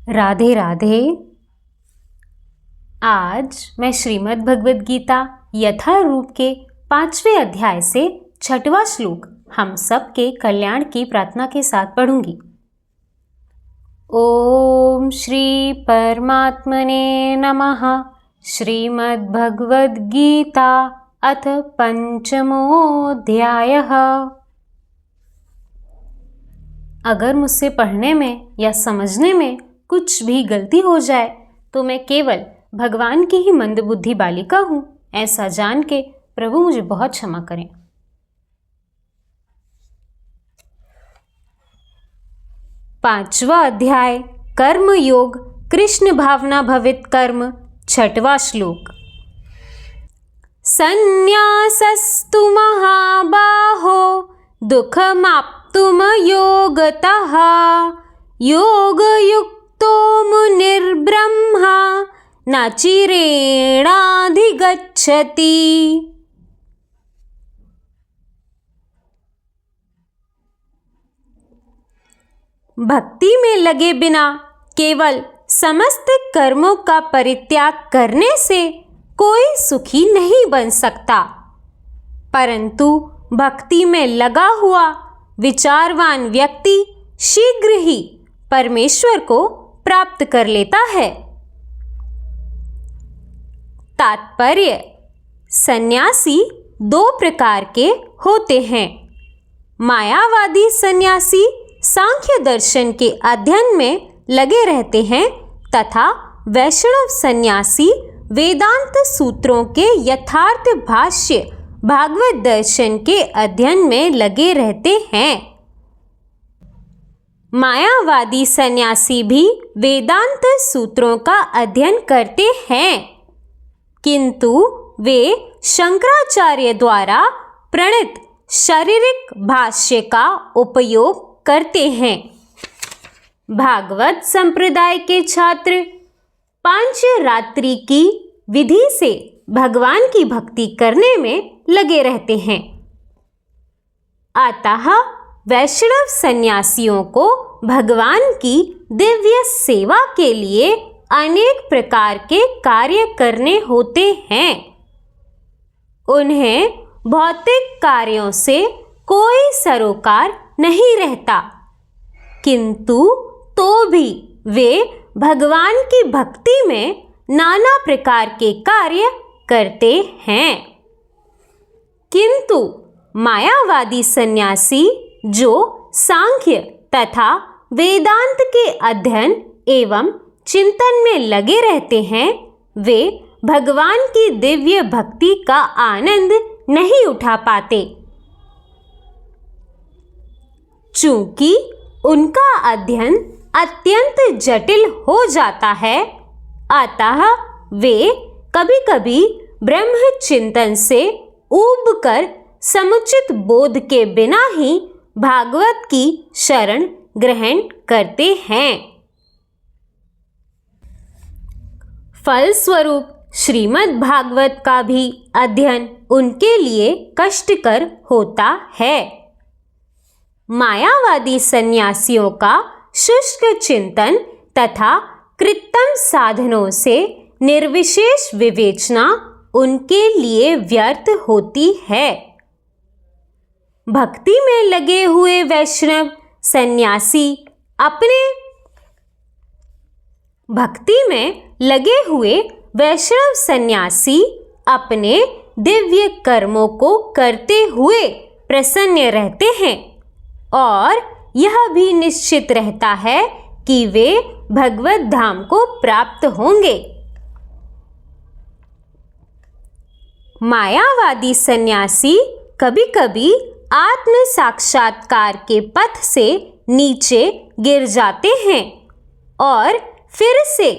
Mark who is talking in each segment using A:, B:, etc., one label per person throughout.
A: राधे राधे। आज मैं श्रीमद् भगवद गीता यथारूप के 5वें अध्याय से 6वां श्लोक हम सब के कल्याण की प्रार्थना के साथ पढ़ूंगी। ओम श्री परमात्मने नमः। श्रीमद् भगवद गीता अथ पंचमोऽध्यायः। अगर मुझसे पढ़ने में या समझने में कुछ भी गलती हो जाए तो मैं केवल भगवान की ही मंदबुद्धि बालिका हूँ, ऐसा जान के प्रभु मुझे बहुत क्षमा करें। पांचवा अध्याय कर्म योग कृष्ण भावना भवित कर्म। 6वां श्लोक। संन्यासस्तु महाबाहो दुःखमाप्तुम योगतः योगयुक्तो मुनिर्ब्रह्मा न चिरेणाधिगच्छति। भक्ति में लगे बिना केवल समस्त कर्मों का परित्याग करने से कोई सुखी नहीं बन सकता, परंतु भक्ति में लगा हुआ विचारवान व्यक्ति शीघ्र ही परमेश्वर को प्राप्त कर लेता है। तात्पर्य: सन्यासी 2 प्रकार के होते हैं। मायावादी सन्यासी सांख्य दर्शन के अध्ययन में लगे रहते हैं तथा वैष्णव सन्यासी वेदांत सूत्रों के यथार्थ भाष्य भागवत दर्शन के अध्ययन में लगे रहते हैं। मायावादी सन्यासी भी वेदांत सूत्रों का अध्ययन करते हैं, किंतु वे शंकराचार्य द्वारा प्रणीत शारीरिक भाष्य का उपयोग करते हैं। भागवत संप्रदाय के छात्र पांचरात्रि की विधि से भगवान की भक्ति करने में लगे रहते हैं। अतः वैष्णव सन्यासियों को भगवान की दिव्य सेवा के लिए अनेक प्रकार के कार्य करने होते हैं। उन्हें भौतिक कार्यों से कोई सरोकार नहीं रहता, किंतु तो भी वे भगवान की भक्ति में नाना प्रकार के कार्य करते हैं। किंतु मायावादी सन्यासी जो सांख्य तथा वेदांत के अध्ययन एवं चिंतन में लगे रहते हैं, वे भगवान की दिव्य भक्ति का आनंद नहीं उठा पाते, चूंकि उनका अध्ययन अत्यंत जटिल हो जाता है। अतः वे कभी-कभी ब्रह्म चिंतन से ऊबकर समुचित बोध के बिना ही भागवत की शरण ग्रहण करते हैं। फलस्वरूप श्रीमद् भागवत का भी अध्ययन उनके लिए कष्टकर होता है। मायावादी सन्यासियों का शुष्क चिंतन तथा कृत्रिम साधनों से निर्विशेष विवेचना उनके लिए व्यर्थ होती है। भक्ति में लगे हुए वैष्णव सन्यासी अपने दिव्य कर्मों को करते हुए प्रसन्न रहते हैं और यह भी निश्चित रहता है कि वे भगवत धाम को प्राप्त होंगे। मायावादी सन्यासी कभी-कभी आत्म साक्षात्कार के पथ से नीचे गिर जाते हैं और फिर से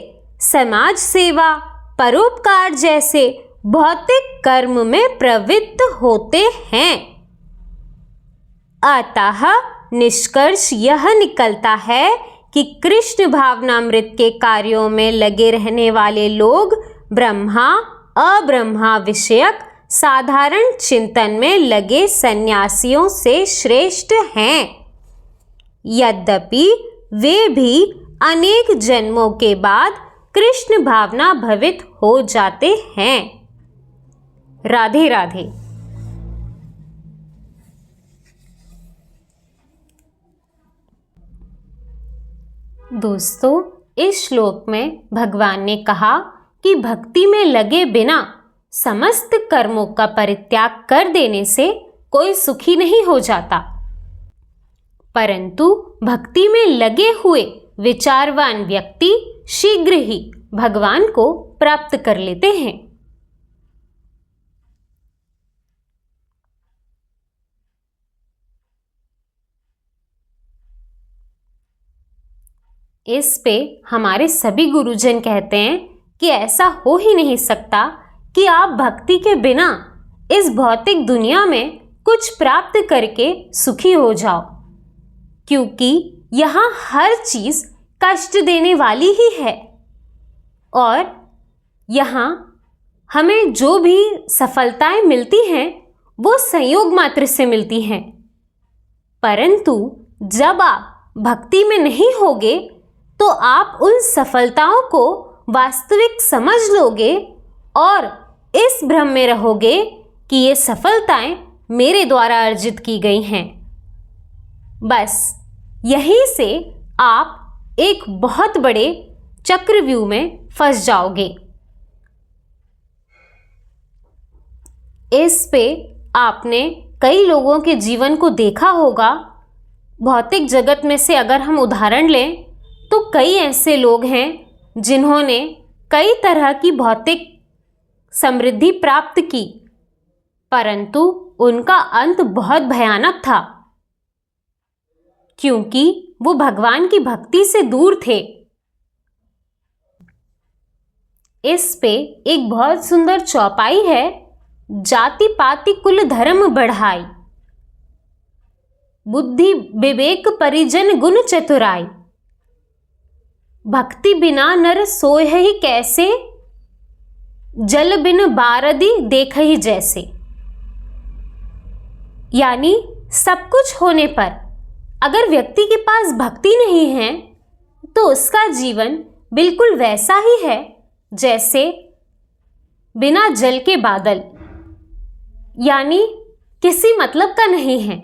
A: समाज सेवा, परोपकार जैसे भौतिक कर्म में प्रवृत्त होते हैं। अतः निष्कर्ष यह निकलता है कि कृष्ण भावनामृत के कार्यों में लगे रहने वाले लोग ब्रह्मा अब्रह्मा विषयक साधारण चिंतन में लगे सन्यासियों से श्रेष्ठ हैं। यद्यपि वे भी अनेक जन्मों के बाद कृष्ण भावना भवित हो जाते हैं। राधे राधे। दोस्तों, इस श्लोक में भगवान ने कहा कि भक्ति में लगे बिना समस्त कर्मों का परित्याग कर देने से कोई सुखी नहीं हो जाता, परंतु भक्ति में लगे हुए विचारवान व्यक्ति शीघ्र ही भगवान को प्राप्त कर लेते हैं। इस पे हमारे सभी गुरुजन कहते हैं कि ऐसा हो ही नहीं सकता कि आप भक्ति के बिना इस भौतिक दुनिया में कुछ प्राप्त करके सुखी हो जाओ, क्योंकि यहाँ हर चीज कष्ट देने वाली ही है और यहाँ हमें जो भी सफलताएं मिलती हैं वो संयोग मात्र से मिलती हैं। परंतु जब आप भक्ति में नहीं होगे तो आप उन सफलताओं को वास्तविक समझ लोगे और इस भ्रम में रहोगे कि ये सफलताएं मेरे द्वारा अर्जित की गई हैं। बस यहीं से आप एक बहुत बड़े चक्रव्यूह में फंस जाओगे। इस पे आपने कई लोगों के जीवन को देखा होगा। भौतिक जगत में से अगर हम उदाहरण लें तो कई ऐसे लोग हैं जिन्होंने कई तरह की भौतिक समृद्धि प्राप्त की, परंतु उनका अंत बहुत भयानक था, क्योंकि वो भगवान की भक्ति से दूर थे। इस पे एक बहुत सुंदर चौपाई है, जाति पाति कुल धर्म बढ़ाई, बुद्धि विवेक परिजन गुण चतुराई, भक्ति बिना नर सोए ही कैसे, जल बिन बारदी देख ही जैसे। यानी सब कुछ होने पर अगर व्यक्ति के पास भक्ति नहीं है तो उसका जीवन बिल्कुल वैसा ही है जैसे बिना जल के बादल, यानी किसी मतलब का नहीं है।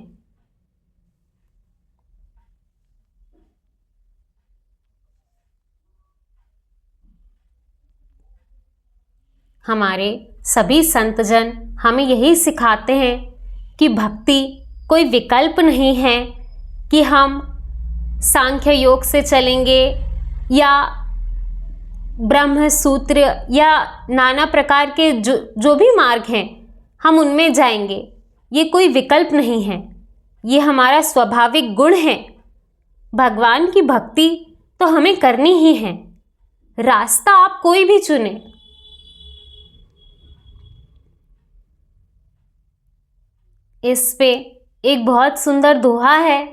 A: हमारे सभी संतजन हमें यही सिखाते हैं कि भक्ति कोई विकल्प नहीं है कि हम सांख्य योग से चलेंगे या ब्रह्म सूत्र या नाना प्रकार के जो भी मार्ग हैं हम उनमें जाएंगे। ये कोई विकल्प नहीं है, ये हमारा स्वाभाविक गुण है। भगवान की भक्ति तो हमें करनी ही है, रास्ता आप कोई भी चुने। इस पे एक बहुत सुंदर दोहा है,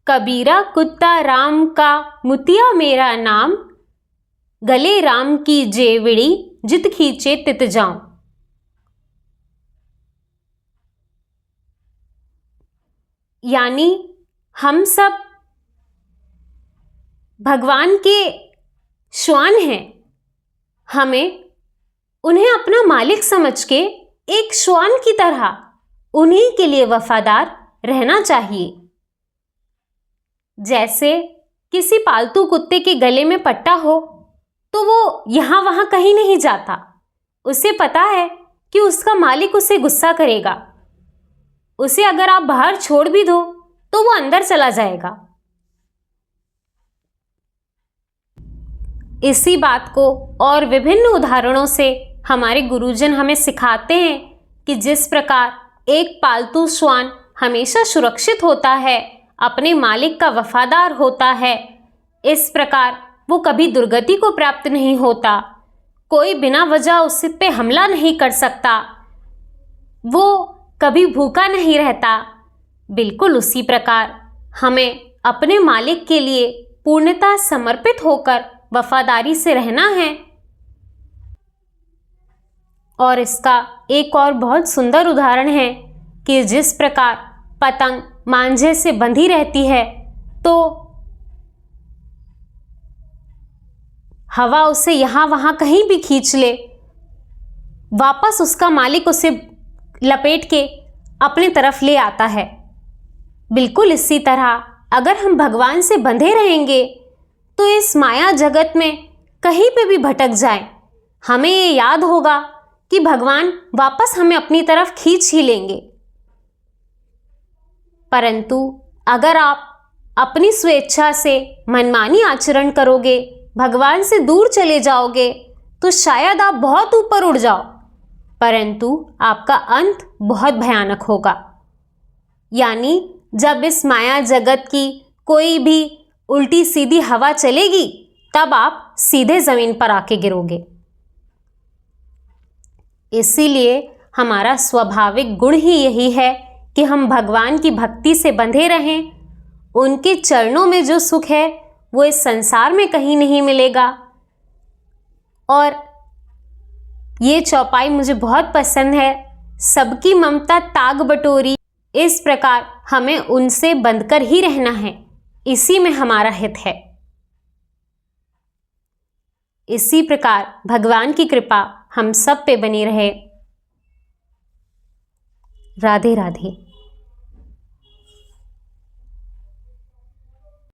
A: कबीरा कुत्ता राम का मुतिया मेरा नाम, गले राम की जेवड़ी जित खींचे तित जाऊं। यानी हम सब भगवान के श्वान हैं, हमें उन्हें अपना मालिक समझ के एक श्वान की तरह उन्हीं के लिए वफादार रहना चाहिए। जैसे किसी पालतू कुत्ते के गले में पट्टा हो तो वो यहाँ वहाँ कहीं नहीं जाता, उसे पता है कि उसका मालिक उसे गुस्सा करेगा। उसे अगर आप बाहर छोड़ भी दो तो वो अंदर चला जाएगा। इसी बात को और विभिन्न उदाहरणों से हमारे गुरुजन हमें सिखाते हैं कि जिस प्रकार एक पालतू श्वान हमेशा सुरक्षित होता है, अपने मालिक का वफादार होता है, इस प्रकार वो कभी दुर्गति को प्राप्त नहीं होता, कोई बिना वजह उस पे हमला नहीं कर सकता, वो कभी भूखा नहीं रहता। बिल्कुल उसी प्रकार हमें अपने मालिक के लिए पूर्णतः समर्पित होकर वफादारी से रहना है। और इसका एक और बहुत सुंदर उदाहरण है कि जिस प्रकार पतंग मांझे से बंधी रहती है तो हवा उसे यहाँ वहाँ कहीं भी खींच ले, वापस उसका मालिक उसे लपेट के अपने तरफ ले आता है। बिल्कुल इसी तरह अगर हम भगवान से बंधे रहेंगे तो इस माया जगत में कहीं पे भी भटक जाएं, हमें ये याद होगा कि भगवान वापस हमें अपनी तरफ खींच ही लेंगे। परंतु अगर आप अपनी स्वेच्छा से मनमानी आचरण करोगे, भगवान से दूर चले जाओगे, तो शायद आप बहुत ऊपर उड़ जाओ, परंतु आपका अंत बहुत भयानक होगा। यानी जब इस माया जगत की कोई भी उल्टी सीधी हवा चलेगी, तब आप सीधे जमीन पर आके गिरोगे। इसीलिए हमारा स्वाभाविक गुण ही यही है कि हम भगवान की भक्ति से बंधे रहें। उनके चरणों में जो सुख है वो इस संसार में कहीं नहीं मिलेगा। और ये चौपाई मुझे बहुत पसंद है, सबकी ममता ताग बटोरी। इस प्रकार हमें उनसे बंधकर ही रहना है, इसी में हमारा हित है। इसी प्रकार भगवान की कृपा हम सब पे बनी रहे। राधे राधे।